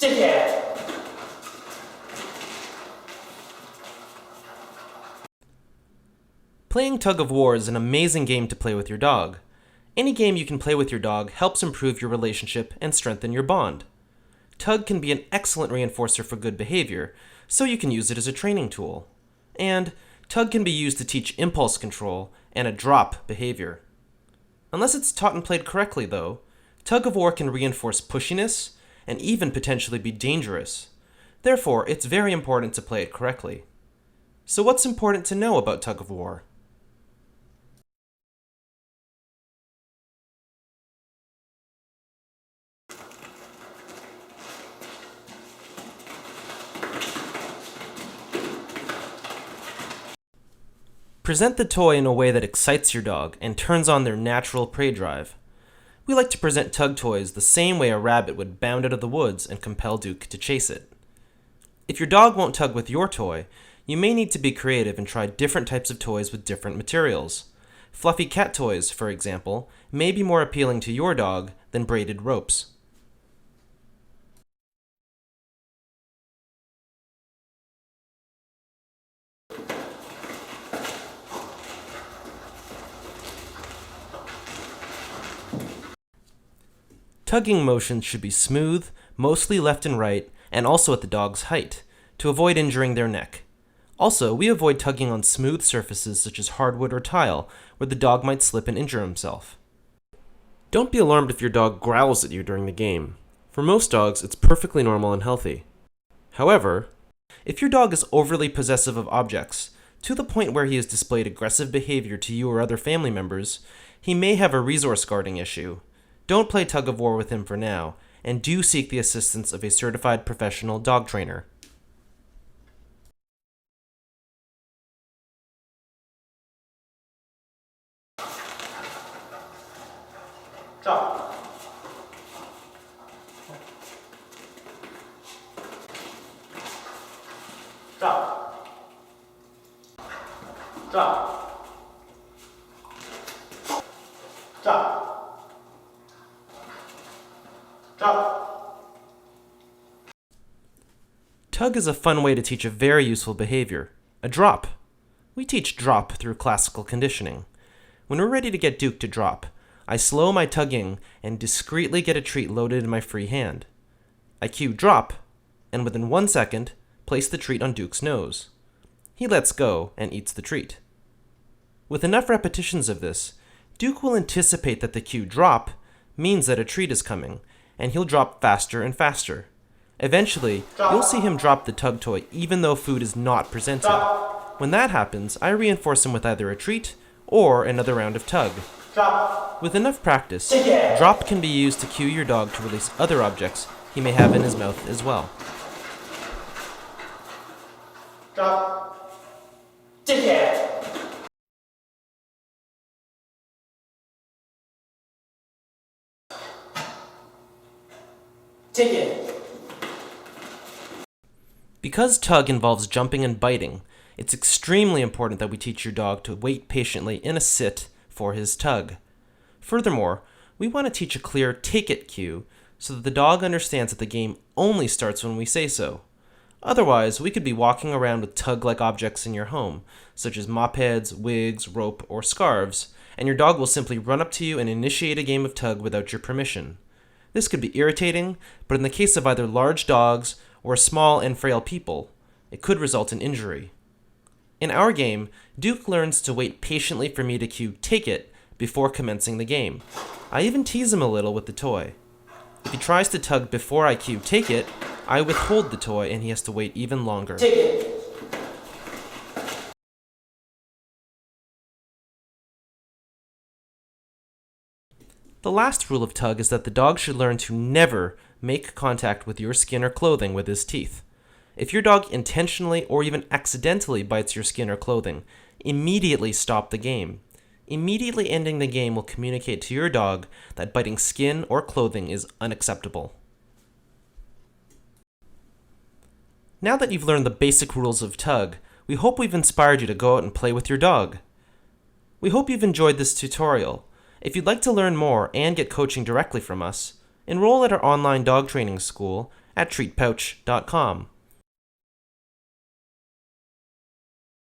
Dickhead! Playing Tug of War is an amazing game to play with your dog. Any game you can play with your dog helps improve your relationship and strengthen your bond. Tug can be an excellent reinforcer for good behavior, so you can use it as a training tool. And Tug can be used to teach impulse control and a drop behavior. Unless it's taught and played correctly, though, Tug of War can reinforce pushiness and even potentially be dangerous. Therefore, it's very important to play it correctly. So what's important to know about Tug of War? Present the toy in a way that excites your dog and turns on their natural prey drive. We like to present Tug toys the same way a rabbit would bound out of the woods and compel Duke to chase it. If your dog won't tug with your toy, you may need to be creative and try different types of toys with different materials. Fluffy cat toys, for example, may be more appealing to your dog than braided ropes. Tugging motions should be smooth, mostly left and right, and also at the dog's height, to avoid injuring their neck. Also, we avoid tugging on smooth surfaces such as hardwood or tile, where the dog might slip and injure himself. Don't be alarmed if your dog growls at you during the game. For most dogs, it's perfectly normal and healthy. However, if your dog is overly possessive of objects, to the point where he has displayed aggressive behavior to you or other family members, he may have a resource guarding issue. Don't play Tug of War with him for now, and do seek the assistance of a certified professional dog trainer. Drop. Drop. Drop. Drop. Drop. Tug is a fun way to teach a very useful behavior, a drop. We teach drop through classical conditioning. When we're ready to get Duke to drop, I slow my tugging and discreetly get a treat loaded in my free hand. I cue drop, and within 1 second, place the treat on Duke's nose. He lets go and eats the treat. With enough repetitions of this, Duke will anticipate that the cue drop means that a treat is coming, and he'll drop faster and faster. Eventually, you'll see him drop the tug toy even though food is not presented. When that happens, I reinforce him with either a treat or another round of tug. With enough practice, drop can be used to cue your dog to release other objects he may have in his mouth as well. Drop. Dickhead. Take it. Because tug involves jumping and biting, it's extremely important that we teach your dog to wait patiently in a sit for his tug. Furthermore, we want to teach a clear take it cue so that the dog understands that the game only starts when we say so. Otherwise, we could be walking around with tug-like objects in your home, such as mop heads, wigs, rope, or scarves, and your dog will simply run up to you and initiate a game of tug without your permission. This could be irritating, but in the case of either large dogs or small and frail people, it could result in injury. In our game, Duke learns to wait patiently for me to cue take it before commencing the game. I even tease him a little with the toy. If he tries to tug before I cue take it, I withhold the toy and he has to wait even longer. Take it. The last rule of tug is that the dog should learn to never make contact with your skin or clothing with his teeth. If your dog intentionally or even accidentally bites your skin or clothing, immediately stop the game. Immediately ending the game will communicate to your dog that biting skin or clothing is unacceptable. Now that you've learned the basic rules of tug, we hope we've inspired you to go out and play with your dog. We hope you've enjoyed this tutorial. If you'd like to learn more and get coaching directly from us, enroll at our online dog training school at treatpouch.com.